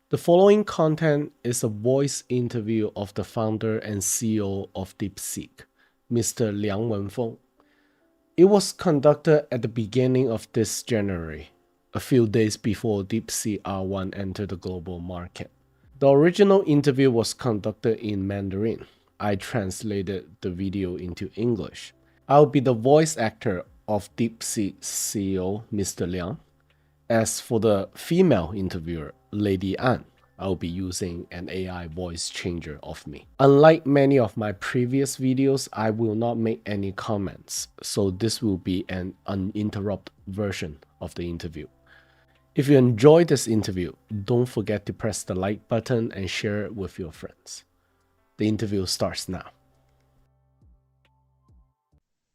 The following content is a voice interview of the founder and CEO of DeepSeek, Mr. Liang Wenfeng. It was conducted at the beginning of this January, a few days before DeepSeek R1 entered the global market. The original interview was conducted in Mandarin. I translated the video into English. I'll be the voice actor of DeepSeek CEO, Mr. Liang. As for the female interviewer, Lady An, I'll be using an AI voice changer of me. Unlike many of my previous videos, I will not make any comments, so this will be an uninterrupted version of the interview. If you enjoyed this interview, don't forget to press the like button and share it with your friends. The interview starts now.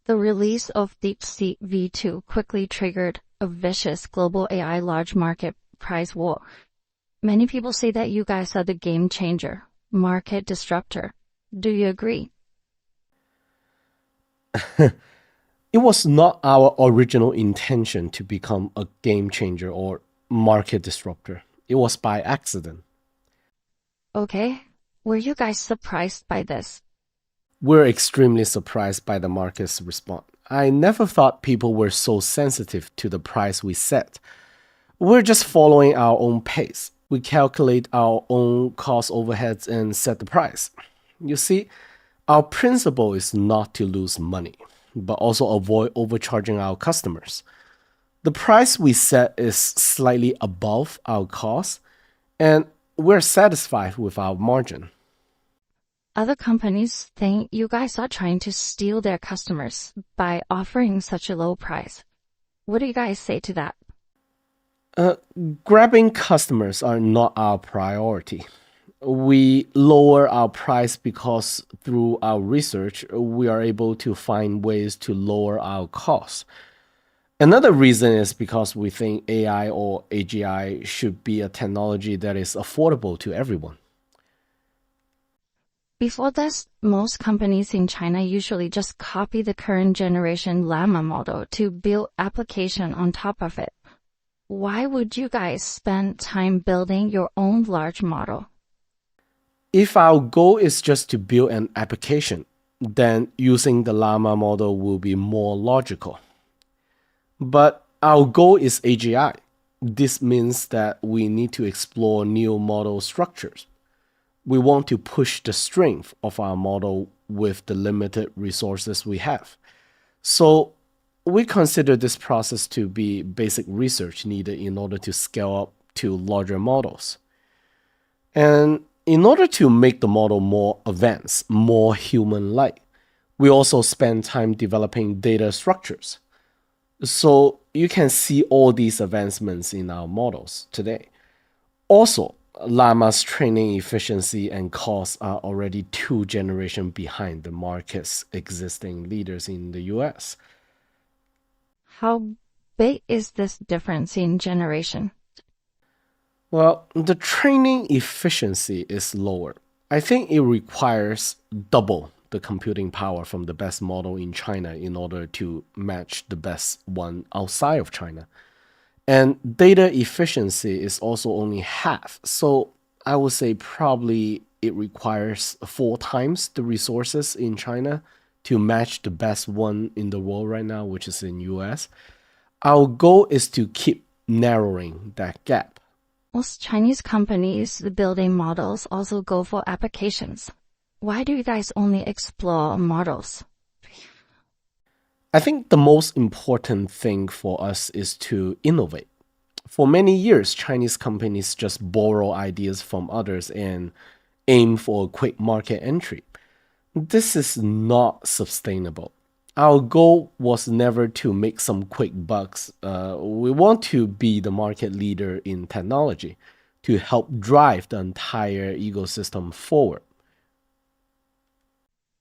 The release of DeepSeek V2 quickly triggered a vicious global AI large market price war. Many people say that you guys are the game changer, market disruptor. Do you agree? It was not our original intention to become a game changer or market disruptor. It was by accident. Okay. Were you guys surprised by this? We're extremely surprised by the market's response. I never thought people were so sensitive to the price we set. We're just following our own pace. We calculate our own cost overheads and set the price. You see, our principle is not to lose money, but also avoid overcharging our customers. The price we set is slightly above our cost, and we're satisfied with our margin. Other companies think you guys are trying to steal their customers by offering such a low price. What do you guys say to that? Grabbing customers are not our priority. We lower our price because through our research, we are able to find ways to lower our costs. Another reason is because we think AI or AGI should be a technology that is affordable to everyone. Before this, most companies in China usually just copy the current generation Llama model to build application on top of it. Why would you guys spend time building your own large model? If our goal is just to build an application, then using the Llama model will be more logical. But our goal is AGI. This means that we need to explore new model structures. We want to push the strength of our model with the limited resources we have. So we consider this process to be basic research needed in order to scale up to larger models. And in order to make the model more advanced, more human-like, we also spend time developing data structures. So you can see all these advancements in our models today. Also, Llama's training efficiency and costs are already 2 generations behind the market's existing leaders in the US. How big is this difference in generation? Well, the training efficiency is lower. I think it requires double the computing power from the best model in China in order to match the best one outside of China. And data efficiency is also only half. So I would say probably it requires 4 times the resources in China to match the best one in the world right now, which is in US. Our goal is to keep narrowing that gap. Most Chinese companies building models also go for applications. Why do you guys only explore models? I think the most important thing for us is to innovate. For many years, Chinese companies just borrow ideas from others and aim for a quick market entry. This is not sustainable. Our goal was never to make some quick bucks. We want to be the market leader in technology to help drive the entire ecosystem forward.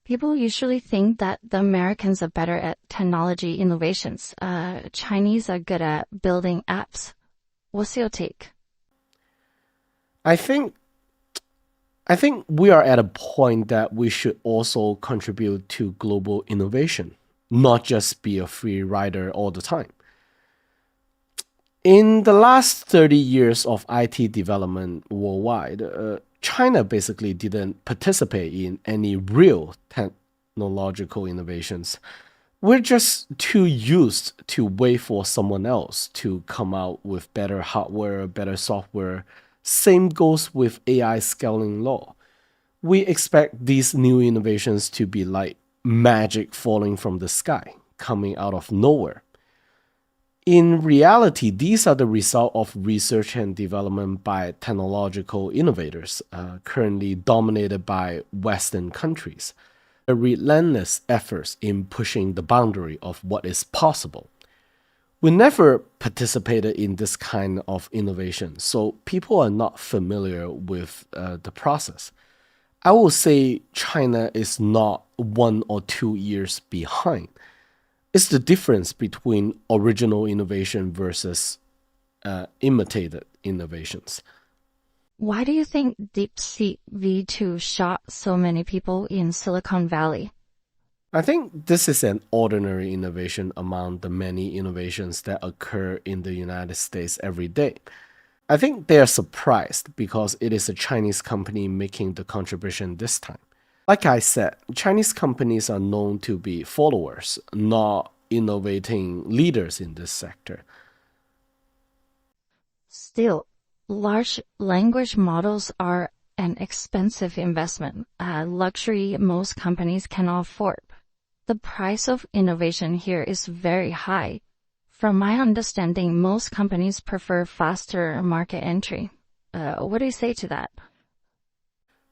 People usually think that the Americans are better at technology innovations. Chinese are good at building apps. What's your take? I think we are at a point that we should also contribute to global innovation, not just be a free rider all the time. In the last 30 years of IT development worldwide, China basically didn't participate in any real technological innovations. We're just too used to wait for someone else to come out with better hardware, better software. Same goes with AI scaling law. We expect these new innovations to be like magic falling from the sky, coming out of nowhere. In reality, these are the result of research and development by technological innovators, currently dominated by Western countries. A relentless efforts in pushing the boundary of what is possible. We never participated in this kind of innovation, so people are not familiar with the process. I will say China is not 1 or 2 years behind. It's the difference between original innovation versus imitated innovations. Why do you think DeepSeek V2 shocked so many people in Silicon Valley? I think this is an ordinary innovation among the many innovations that occur in the United States every day. I think they are surprised because it is a Chinese company making the contribution this time. Like I said, Chinese companies are known to be followers, not innovating leaders in this sector. Still, large language models are an expensive investment, a luxury most companies cannot afford. The price of innovation here is very high. From my understanding, most companies prefer faster market entry. What do you say to that?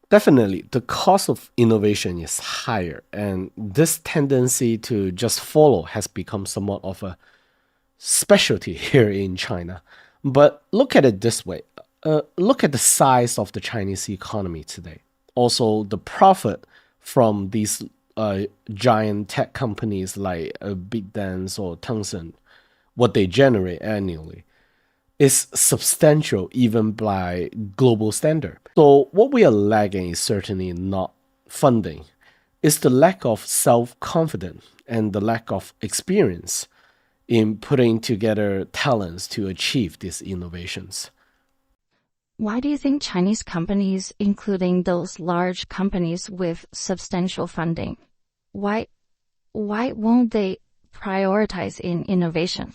Definitely, the cost of innovation is higher, and this tendency to just follow has become somewhat of a specialty here in China. But look at it this way, look at the size of the Chinese economy today. Also, the profit from these giant tech companies like BigDance or Tencent, what they generate annually is substantial even by global standard. So what we are lagging is certainly not funding. It's the lack of self-confidence and the lack of experience in putting together talents to achieve these innovations. Why do you think Chinese companies, including those large companies with substantial funding, why won't they prioritize in innovation?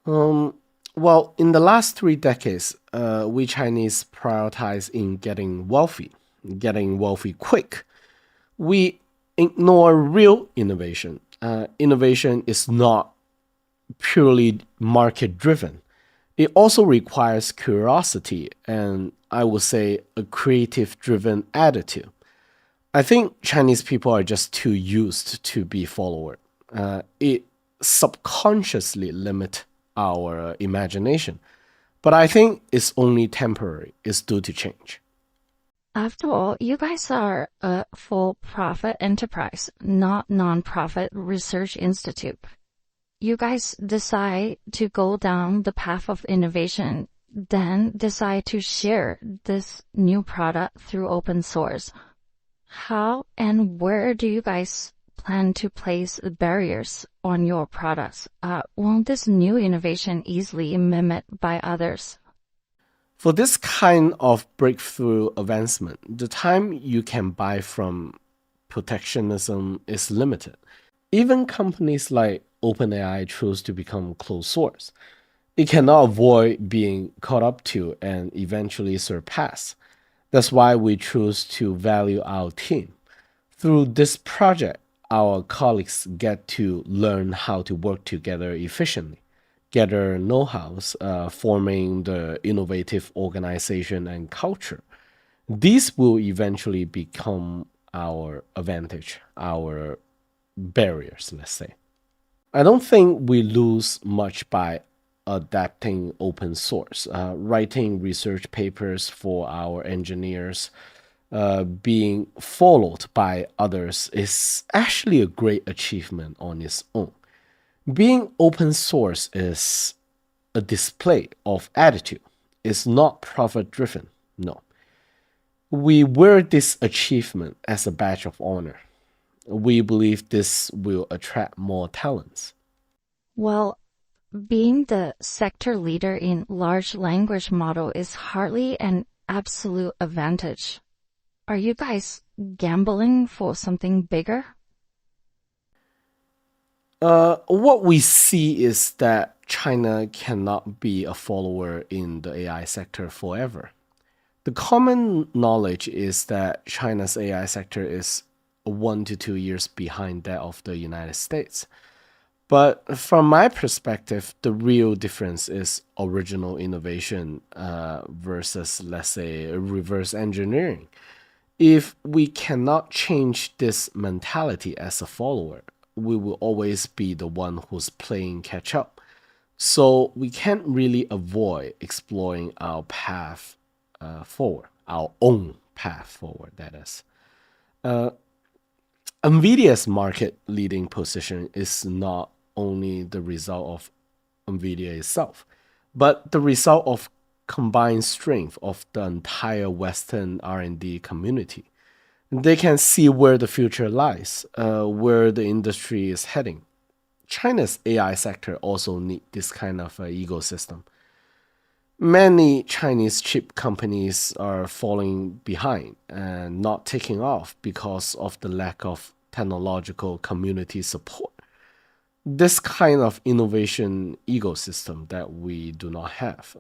Well, in the last 3 decades, we Chinese prioritize in getting wealthy quick. We ignore real innovation. Innovation is not purely market driven. It also requires curiosity and I would say a creative driven attitude. I think Chinese people are just too used to be followed. It subconsciously limit our imagination. But I think it's only temporary. It's due to change. After all, you guys are a for-profit enterprise, not non-profit research institute. You guys decide to go down the path of innovation, then decide to share this new product through open source. How and where do you guys plan to place barriers on your products? Won't this new innovation easily mimicked by others? For this kind of breakthrough advancement, the time you can buy from protectionism is limited. Even companies like OpenAI choose to become closed source. It cannot avoid being caught up to and eventually surpassed. That's why we choose to value our team. Through this project, our colleagues get to learn how to work together efficiently, gather know-hows, forming the innovative organization and culture. These will eventually become our advantage, our barriers, let's say. I don't think we lose much by adapting open source, writing research papers for our engineers, being followed by others is actually a great achievement on its own. Being open source is a display of attitude. It's not profit driven. No. We wear this achievement as a badge of honor. We believe this will attract more talents. Well, Being the sector leader in large language model is hardly an absolute advantage. Are you guys gambling for something bigger? What we see is that China cannot be a follower in the AI sector forever. The common knowledge is that China's AI sector is 1 to 2 years behind that of the United States. But from my perspective, the real difference is original innovation versus, let's say, reverse engineering. If we cannot change this mentality as a follower, we will always be the one who's playing catch up. So we can't really avoid exploring our path forward, our own path forward, that is. NVIDIA's market leading position is not only the result of NVIDIA itself, but the result of combined strength of the entire Western R&D community. They can see where the future lies, where the industry is heading. China's AI sector also need this kind of ecosystem. Many Chinese chip companies are falling behind and not taking off because of the lack of technological community support. This kind of innovation ecosystem that we do not have.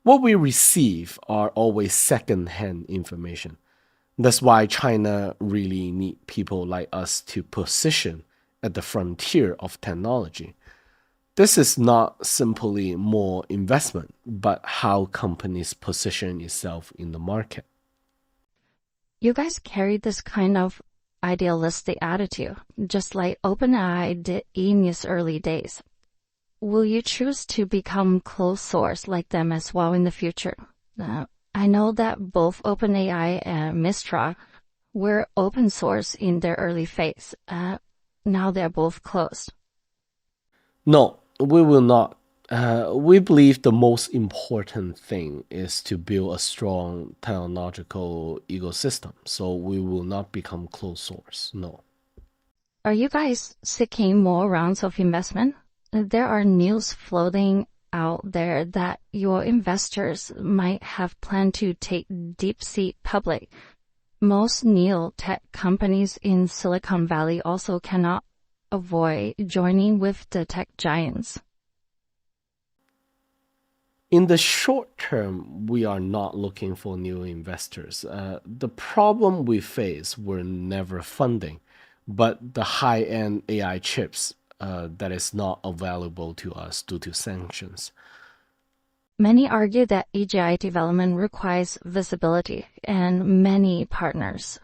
What we receive are always second-hand information. That's why China really need people like us to position at the frontier of technology. This is not simply more investment, but how companies position itself in the market. You guys carry this kind of idealistic attitude, just like OpenAI did in its early days. Will you choose to become closed source like them as well in the future? I know that both OpenAI and Mistral were open source in their early phase. Now they're both closed. No, we will not. We believe the most important thing is to build a strong technological ecosystem. So we will not become closed source. No. Are you guys seeking more rounds of investment? There are news floating out there that your investors might have planned to take DeepSeek public. Most neo-tech companies in Silicon Valley also cannot avoid joining with the tech giants. In the short term, we are not looking for new investors. The problem we face were never funding, but the high-end AI chips that is not available to us due to sanctions. Many argue that AGI development requires visibility and many partners.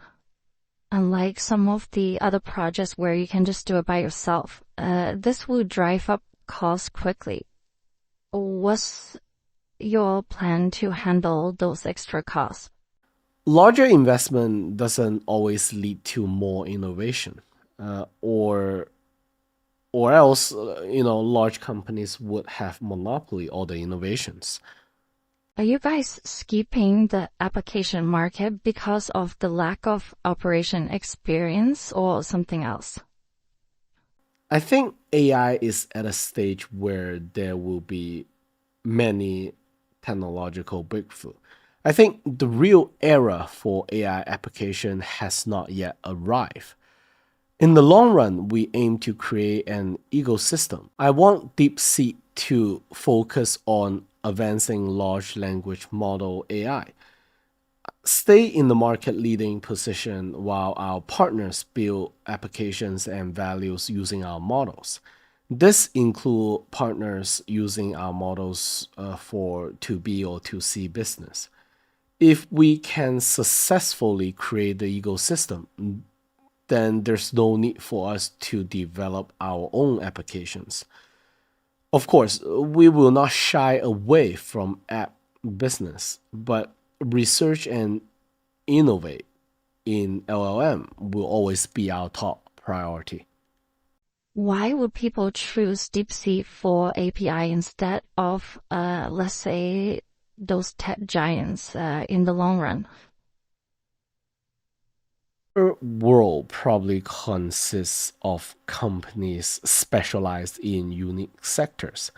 Unlike some of the other projects where you can just do it by yourself, this will drive up costs quickly. What's your plan to handle those extra costs? Larger investment doesn't always lead to more innovation, or else, large companies would have monopoly all the innovations. Are you guys skipping the application market because of the lack of operation experience or something else? I think AI is at a stage where there will be many technological breakthrough. I think the real era for AI application has not yet arrived. In the long run, we aim to create an ecosystem. I want DeepSeek to focus on advancing large language model AI, stay in the market leading position while our partners build applications and values using our models. This include partners using our models for 2B or 2C business. If we can successfully create the ecosystem, then there's no need for us to develop our own applications. Of course, we will not shy away from app business, but research and innovate in LLM will always be our top priority. Why would people choose DeepSeek for API instead of, let's say, those tech giants in the long run? Our world probably consists of companies specialized in unique sectors.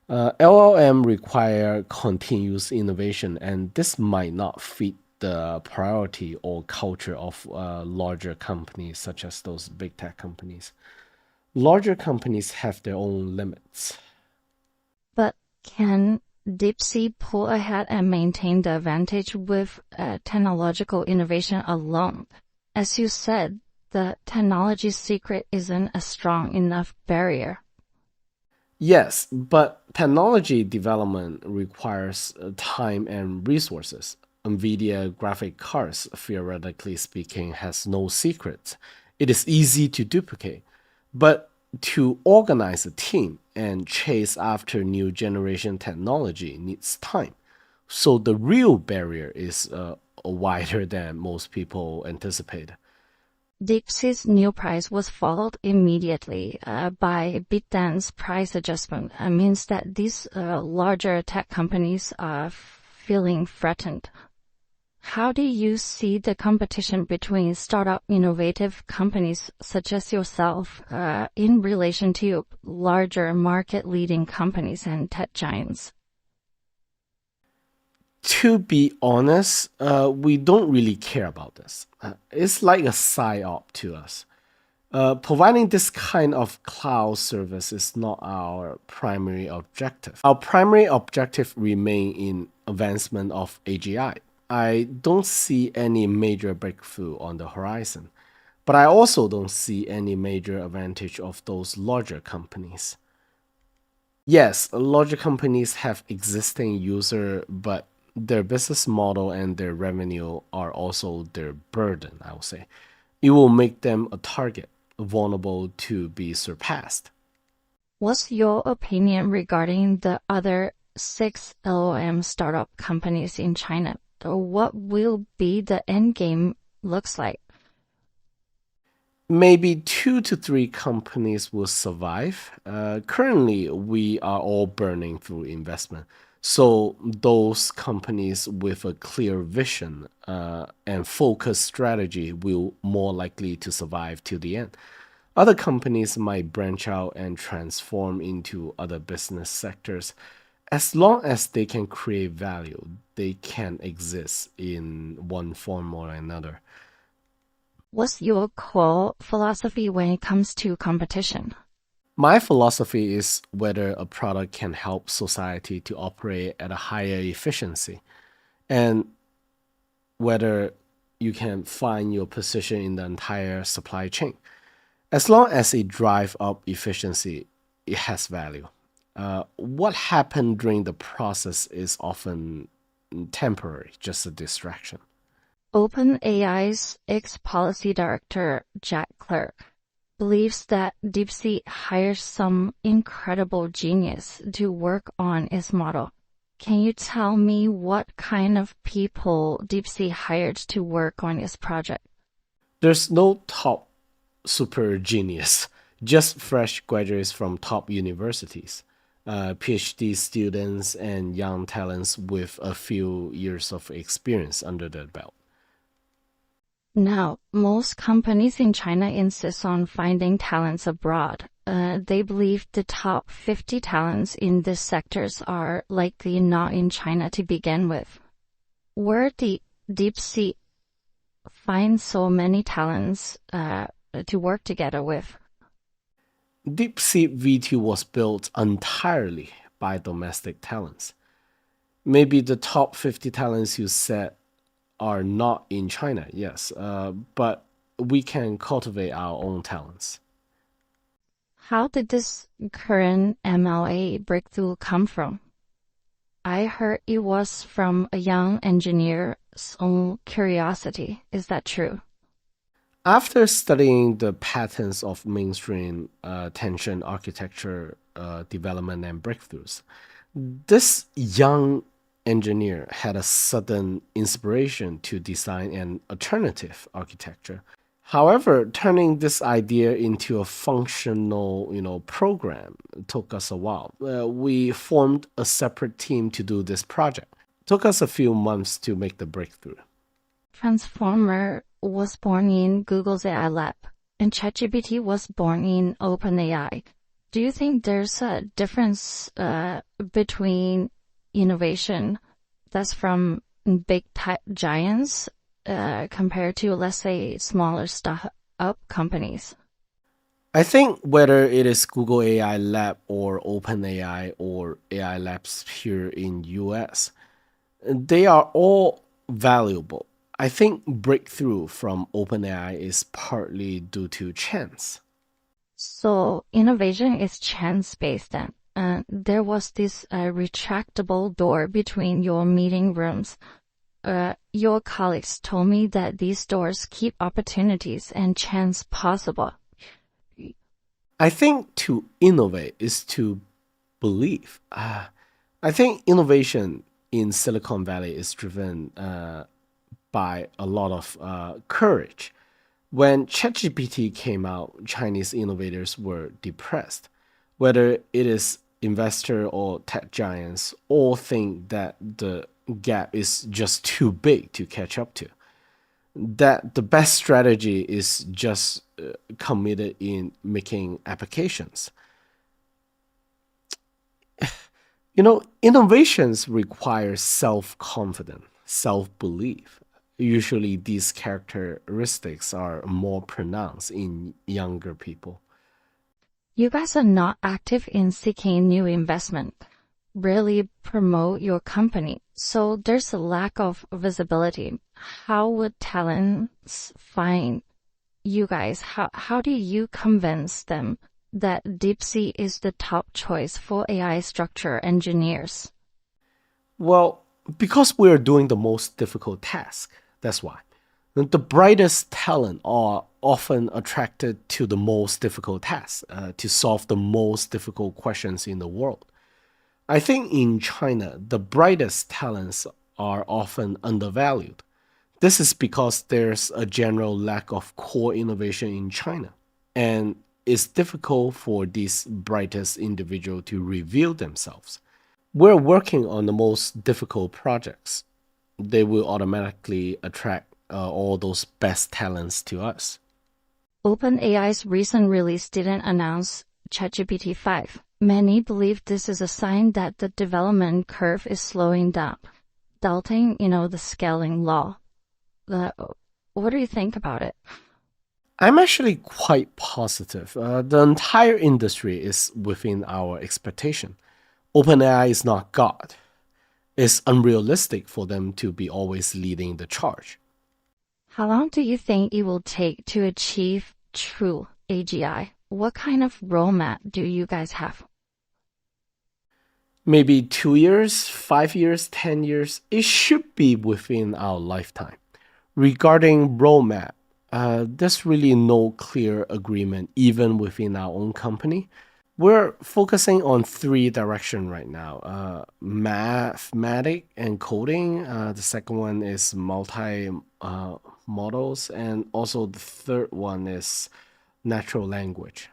LLM require continuous innovation, and this might not fit the priority or culture of larger companies, such as those big tech companies. Larger companies have their own limits. But can DeepSeek pull ahead and maintain the advantage with technological innovation alone? As you said, the technology secret isn't a strong enough barrier. Yes, but technology development requires time and resources. NVIDIA graphic cards, theoretically speaking, has no secrets. It is easy to duplicate. But to organize a team and chase after new generation technology needs time. So the real barrier is wider than most people anticipate. DeepSeek's new price was followed immediately by BitDance price adjustment. It means that these larger tech companies are feeling threatened. How do you see the competition between startup innovative companies such as yourself in relation to larger market-leading companies and tech giants? To be honest, we don't really care about this. It's like a psyop to us. Providing this kind of cloud service is not our primary objective. Our primary objective remain in advancement of AGI. I don't see any major breakthrough on the horizon, but I also don't see any major advantage of those larger companies. Yes, larger companies have existing user, but their business model and their revenue are also their burden, I would say. It will make them a target, vulnerable to be surpassed. What's your opinion regarding the other six LLM startup companies in China? What will be the end game looks like? Maybe 2 to 3 companies will survive. Currently, we are all burning through investment. So those companies with a clear vision and focused strategy will more likely to survive till the end. Other companies might branch out and transform into other business sectors. As long as they can create value, they can exist in one form or another. What's your core philosophy when it comes to competition? My philosophy is whether a product can help society to operate at a higher efficiency and whether you can find your position in the entire supply chain. As long as it drives up efficiency, it has value. What happened during the process is often temporary, just a distraction. OpenAI's ex-policy director, Jack Clerk, believes that DeepSeek hires some incredible genius to work on its model. Can you tell me what kind of people DeepSeek hired to work on its project? There's no top super genius, just fresh graduates from top universities, PhD students, and young talents with a few years of experience under their belt. Now, most companies in China insist on finding talents abroad. They believe the top 50 talents in these sectors are likely not in China to begin with. Where did DeepSeek find so many talents to work together with? DeepSeek V2 was built entirely by domestic talents. Maybe the top 50 talents you said are not in China, yes, but we can cultivate our own talents. How did this current MLA breakthrough come from? I heard it was from a young engineer's own curiosity. Is that true? After studying the patterns of mainstream tension architecture development and breakthroughs, this young engineer had a sudden inspiration to design an alternative architecture. However, turning this idea into a functional, program took us a while. We formed a separate team to do this project. Took us a few months to make the breakthrough. Transformer was born in Google's AI lab, and ChatGPT was born in OpenAI. Do you think there's a difference between innovation that's from big tech giants compared to, let's say, smaller startup companies? I think whether it is Google AI Lab or OpenAI or AI Labs here in US, they are all valuable. I think breakthrough from OpenAI is partly due to chance. So innovation is chance-based then. There was this retractable door between your meeting rooms. Your colleagues told me that these doors keep opportunities and chance possible. I think to innovate is to believe. I think innovation in Silicon Valley is driven by a lot of courage. When ChatGPT came out, Chinese innovators were depressed. Whether it is investor or tech giants, all think that the gap is just too big to catch up to. That the best strategy is just committed in making applications. Innovations require self confidence, self belief. Usually, these characteristics are more pronounced in younger people. You guys are not active in seeking new investment, rarely promote your company, so there's a lack of visibility. How would talents find you guys? How do you convince them that DeepSeek is the top choice for AI structure engineers? Well, because we're doing the most difficult task, that's why. The brightest talent are often attracted to the most difficult tasks, to solve the most difficult questions in the world. I think in China, the brightest talents are often undervalued. This is because there's a general lack of core innovation in China, and it's difficult for these brightest individuals to reveal themselves. We're working on the most difficult projects. They will automatically attract all those best talents to us. OpenAI's recent release didn't announce ChatGPT 5. Many believe this is a sign that the development curve is slowing down, doubting, the scaling law. What do you think about it? I'm actually quite positive. The entire industry is within our expectation. OpenAI is not God. It's unrealistic for them to be always leading the charge. How long do you think it will take to achieve true AGI? What kind of roadmap do you guys have? Maybe 2 years, 5 years, 10 years. It should be within our lifetime. Regarding roadmap, there's really no clear agreement even within our own company. We're focusing on three directions right now: mathematic and coding. The second one is multi models, and also the third one is natural language.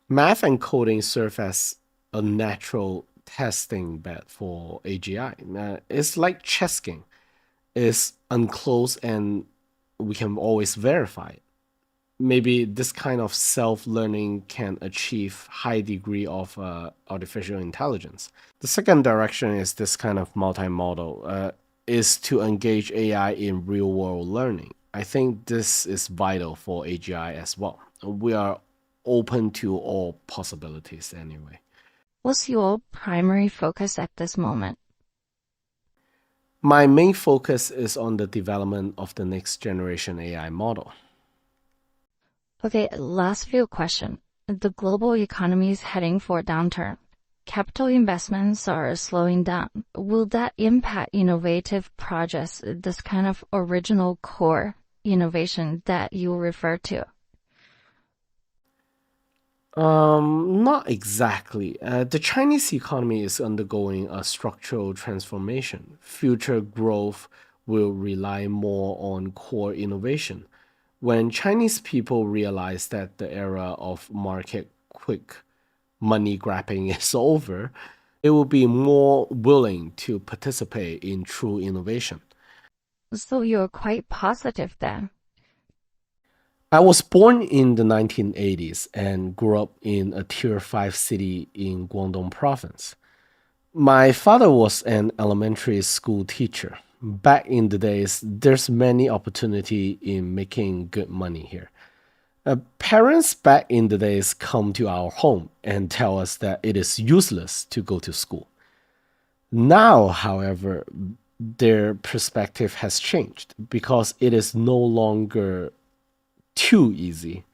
Math and coding serve as a natural testing bed for AGI. It's like chess game. It's unclosed and we can always verify it. Maybe this kind of self-learning can achieve high degree of artificial intelligence. The second direction is this kind of multimodal, is to engage AI in real-world learning. I think this is vital for AGI as well. We are open to all possibilities anyway. What's your primary focus at this moment? My main focus is on the development of the next generation AI model. Okay, last few question. The global economy is heading for a downturn. Capital investments are slowing down. Will that impact innovative projects, this kind of original core innovation that you refer to? Not exactly. The Chinese economy is undergoing a structural transformation. Future growth will rely more on core innovation. When Chinese people realize that the era of market quick money grabbing is over, they will be more willing to participate in true innovation. So you're quite positive then. I was born in the 1980s and grew up in a tier 5 city in Guangdong province. My father was an elementary school teacher. Back in the days, there's many opportunity in making good money here. Parents back in the days come to our home and tell us that it is useless to go to school. Now, however, their perspective has changed because it is no longer too easy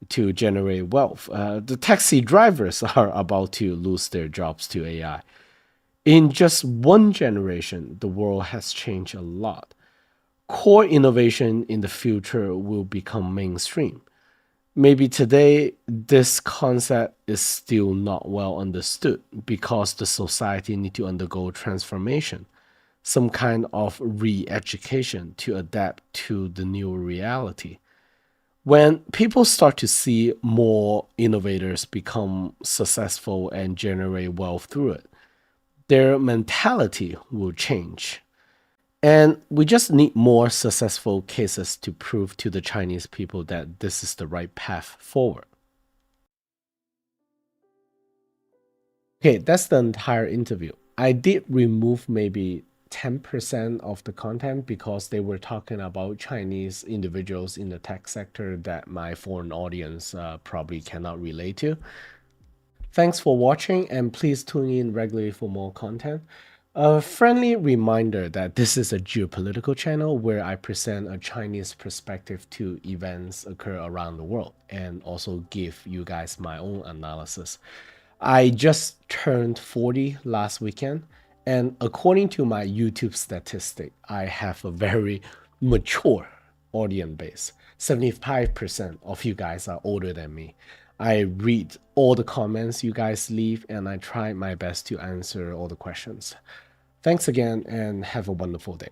to generate wealth. The taxi drivers are about to lose their jobs to AI. In just one generation, the world has changed a lot. Core innovation in the future will become mainstream. Maybe today, this concept is still not well understood because the society need to undergo transformation, some kind of re-education to adapt to the new reality. When people start to see more innovators become successful and generate wealth through it, their mentality will change. And we just need more successful cases to prove to the Chinese people that this is the right path forward. Okay, that's the entire interview. I did remove maybe 10% of the content because they were talking about Chinese individuals in the tech sector that my foreign audience probably cannot relate to. Thanks for watching, and please tune in regularly for more content. A friendly reminder that this is a geopolitical channel where I present a Chinese perspective to events occur around the world and also give you guys my own analysis. I just turned 40 last weekend, and according to my YouTube statistic, I have a very mature audience base. 75% of you guys are older than me. I read all the comments you guys leave, and I try my best to answer all the questions. Thanks again, and have a wonderful day.